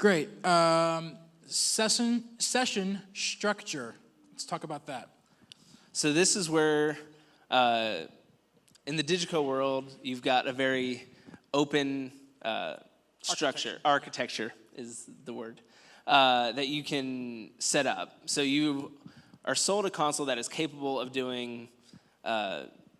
Great. Session structure. Let's talk about that. So this is where, in the Digico world, you've got a very open structure. Architecture is the word. That you can set up. So you are sold a console that is capable of doing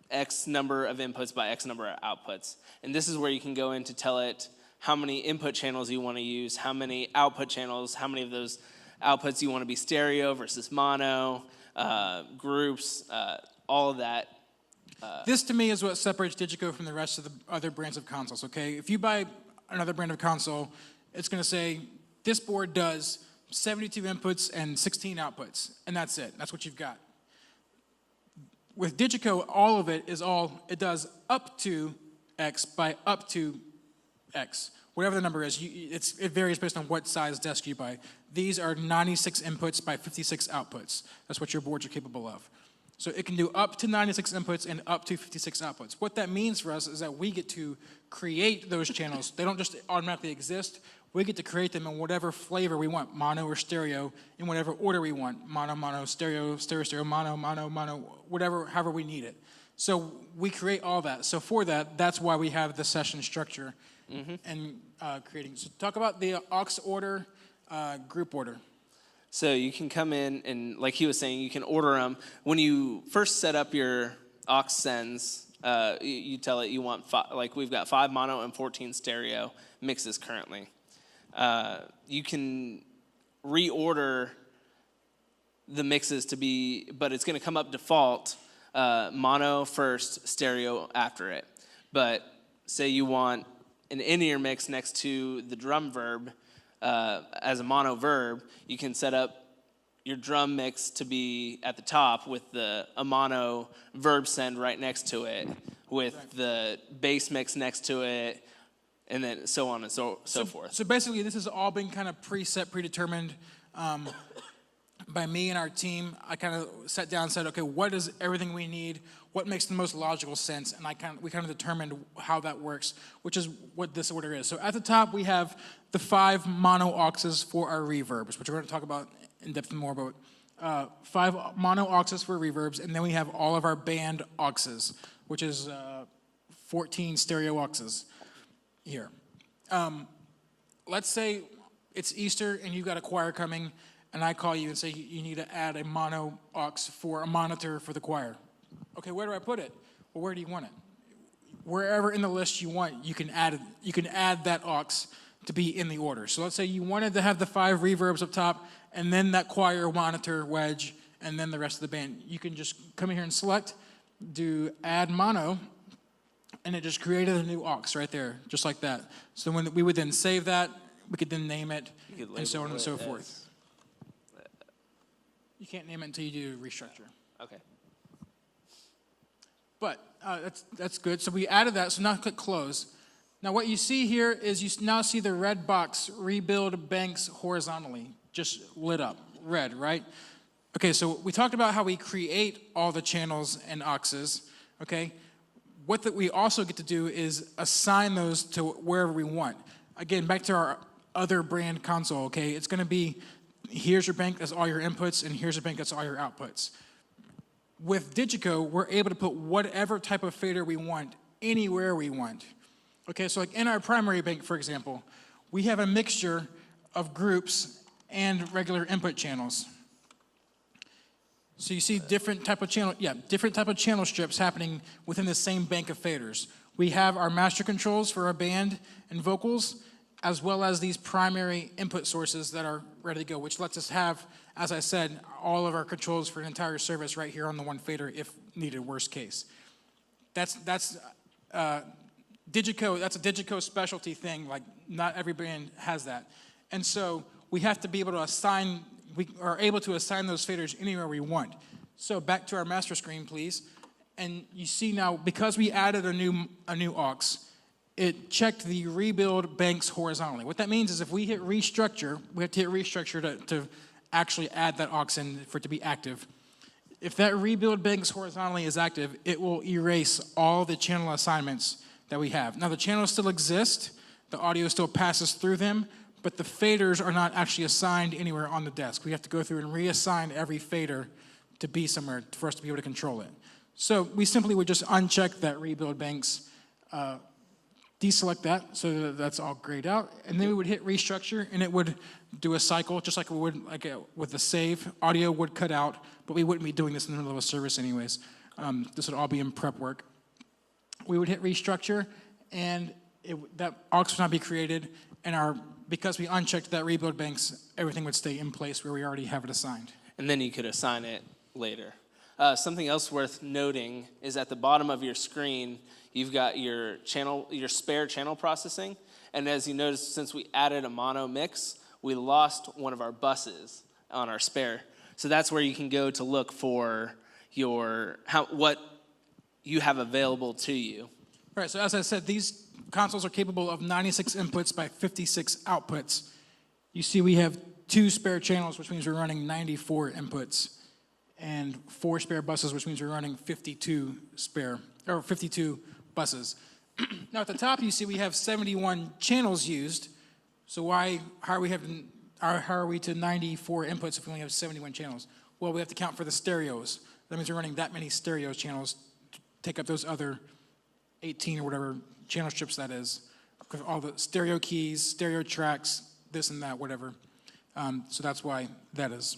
X number of inputs by X number of outputs. And this is where you can go in to tell it how many input channels you want to use, how many output channels, how many of those outputs you want to be stereo versus mono, groups, all of that. This to me is what separates Digico from the rest of the other brands of consoles, okay? If you buy another brand of console, it's going to say, this board does 72 inputs and 16 outputs, and that's it. That's what you've got. With Digico, all of it is it does up to X by up to X. Whatever the number is, it varies based on what size desk you buy. These are 96 inputs by 56 outputs. That's what your boards are capable of. So it can do up to 96 inputs and up to 56 outputs. What that means for us is that we get to create those channels. They don't just automatically exist. We get to create them in whatever flavor we want, mono or stereo, in whatever order we want, mono, mono, stereo, stereo, stereo, mono, mono, mono, whatever, however we need it. So we create all that. So for that, that's why we have the session structure and creating. So talk about the aux order, group order. So you can come in and, like he was saying, you can order them. When you first set up your aux sends, you tell it you want like we've got 5 mono and 14 stereo mixes currently. You can reorder the mixes to be, but it's going to come up default, mono first, stereo after it. But say you want an in-ear mix next to the drum verb as a mono verb, you can set up your drum mix to be at the top with a mono verb send right next to it, with the bass mix next to it, and then so on and so forth. So basically, this has all been kind of preset, predetermined by me and our team. I kind of sat down and said, okay, what is everything we need? What makes the most logical sense? And we kind of determined how that works, which is what this order is. So at the top, we have the 5 mono auxes for our reverbs, which we're going to talk about in depth more about. 5 mono auxes for reverbs, and then we have all of our band auxes, which is 14 stereo auxes here. Let's say it's Easter and you've got a choir coming, and I call you and say you need to add a mono aux for a monitor for the choir. Okay, where do I put it? Well, where do you want it? Wherever in the list you want, you can add that aux to be in the order. So let's say you wanted to have the 5 reverbs up top, and then that choir monitor wedge, and then the rest of the band. You can just come in here and select, do add mono, and it just created a new aux right there, just like that. So when we would then save that, we could then name it, and so on and so forth. You can't name it until you do restructure. Okay. But that's good. So we added that, so now click close. Now what you see here is you now see the red box, rebuild banks horizontally, just lit up, red, right? Okay, so we talked about how we create all the channels and auxes, okay? What that we also get to do is assign those to wherever we want. Again, back to our other brand console, okay? It's gonna be, here's your bank, that's all your inputs, and here's your bank, that's all your outputs. With Digico, we're able to put whatever type of fader we want, anywhere we want. Okay, so like in our primary bank, for example, we have a mixture of groups and regular input channels. So you see different type of channel strips happening within the same bank of faders. We have our master controls for our band and vocals, as well as these primary input sources that are ready to go, which lets us have, as I said, all of our controls for an entire service right here on the one fader if needed, worst case. That's Digico, that's a Digico specialty thing, like not every band has that. And so we have to be able to assign, we are able to assign those faders anywhere we want. So back to our master screen, please. And you see now, because we added a new aux, it checked the rebuild banks horizontally. What that means is if we hit restructure, we have to hit restructure to actually add that aux in for it to be active. If that rebuild banks horizontally is active, it will erase all the channel assignments that we have. Now the channels still exist, the audio still passes through them, but the faders are not actually assigned anywhere on the desk. We have to go through and reassign every fader to be somewhere for us to be able to control it. So we simply would just uncheck that rebuild banks, deselect that so that that's all grayed out, and then we would hit restructure, and it would do a cycle just like we would with the save. Audio would cut out, but we wouldn't be doing this in the middle of a service anyways. This would all be in prep work. We would hit restructure, and that aux would not be created, and because we unchecked that rebuild banks, everything would stay in place where we already have it assigned. And then you could assign it later. Something else worth noting is at the bottom of your screen, you've got your spare channel processing. And as you notice, since we added a mono mix, we lost one of our buses on our spare. So that's where you can go to look for what you have available to you. Right, so as I said, these consoles are capable of 96 inputs by 56 outputs. You see we have 2 spare channels, which means we're running 94 inputs, and 4 spare buses, which means we're running 52 buses. Now at the top you see we have 71 channels used. So how are we to 94 inputs if we only have 71 channels? Well, we have to count for the stereos. That means we're running that many stereo channels to take up those other 18 or whatever channel strips that is. All the stereo keys, stereo tracks, this and that, whatever. So that's why that is.